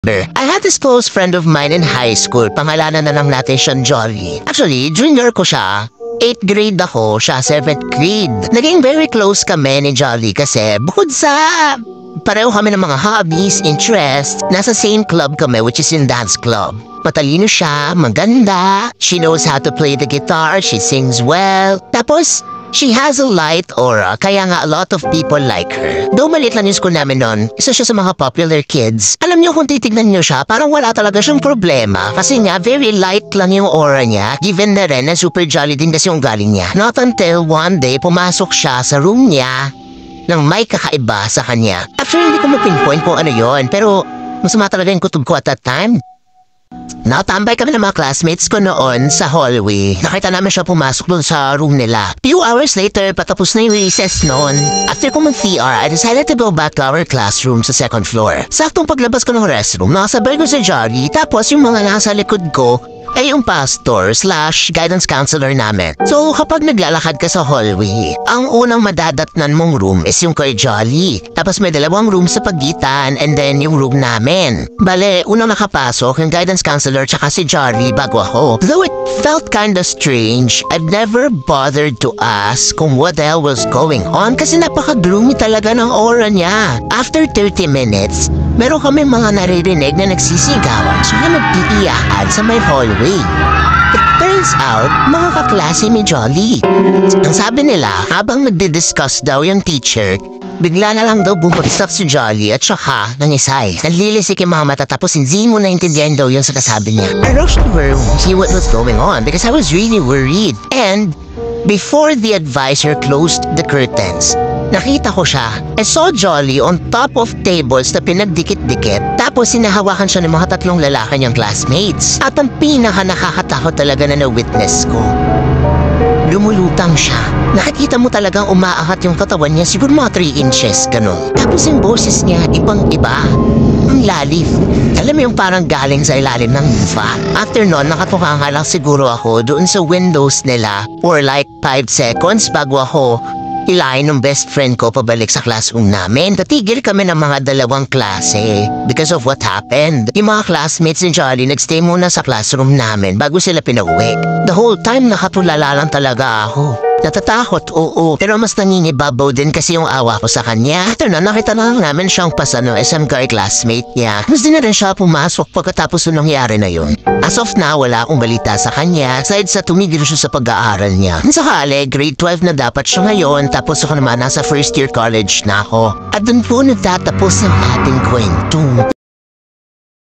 I had this close friend of mine in high school, pangalanan na lang natin siyang Jolly. Actually, junior ko siya. 8th grade ako, siya 7th grade. Naging very close kami ni Jolly kasi bukod sa pareho kami ng mga hobbies, interests, nasa same club kami which is in dance club. Matalino siya, maganda, she knows how to play the guitar, she sings well. Tapos, she has a light aura, kaya nga a lot of people like her. Though maliit lang yung school namin nun, isa siya sa mga popular kids. Alam niyo kung titignan niyo siya, parang wala talaga siyang problema. Kasi nga, very light lang yung aura niya. Given na rin na super jolly din kasi yung galing niya. Not until one day, pumasok siya sa room niya nang may kakaiba sa kanya. Actually, hindi ko mapinpoint kung ano yon, pero masama talaga yung kutob ko at that time. Natambay kami ng mga classmates ko noon sa hallway. Nakita namin siya pumasok doon sa room nila. Few hours later, patapos na yung recess noon. After ko mag-CR, I decided to go back to our classroom sa second floor. Saktong paglabas ko ng restroom, nakasabay ko si Jolly, tapos yung mga nasa likod ko ay yung pastor/guidance counselor namin. So, kapag naglalakad ka sa hallway, ang unang madadatnan mong room is yung kay Jolly. Tapos may dalawang room sa pagitan and then yung room namin. Bale, unang nakapasok yung guidance counselor tsaka si Jolly bago ako. Though it felt kinda strange, I've never bothered to ask kung what the hell was going on kasi napaka-gloomy talaga ng aura niya. After 30 minutes, meron kami mga naririnig na nagsisigawan tsaka nagtitiyakan sa may hallway. It turns out, mga kaklase ni Jolly. Ang sabi nila, habang nagdi-discuss daw yung teacher, bigla na lang daw bumagsak si Jolly at saka nangisay. Nalilisik yung mga mata tapos hindi mo naintindihan daw yung sa kasabi niya. I rushed over to see what was going on because I was really worried. And before the advisor closed the curtains, nakita ko siya. I saw Jolly on top of tables na pinagdikit-dikit tapos sinahawakan siya ng mga tatlong lalaki niyang classmates. At ang pinaka nakakatakot talaga na na-witness ko, lumulutang siya. Nakikita mo talagang umaangat yung katawan niya, siguro mga 3 inches, ganun. Tapos yung boses niya, ibang-iba. Ang lalim. Alam mo yung parang galing sa ilalim ng lupa. After nun, nakatuka nga lang siguro ako doon sa windows nila for like 5 seconds bago ako ilayin ng best friend ko pabalik sa classroom namin. Tatigil kami ng mga dalawang klase because of what happened. Yung mga classmates ni Jolly nagstay muna sa classroom namin bago sila pinauwi. The whole time nakatulala lang talaga ako. Natatakot, oo, pero mas nangingibabaw din kasi yung awa ko sa kanya. After na, nakita na lang namin siyang pasano SM guy classmate niya. Mas din na rin siya pumasok pagkatapos yung nangyari na yun. As of now, wala akong balita sa kanya, aside sa tumigil siya sa pag-aaral niya. Sakali, grade 12 na dapat siya ngayon, tapos ako naman nasa first year college na ako. At dun po nagtatapos ng ating kwento.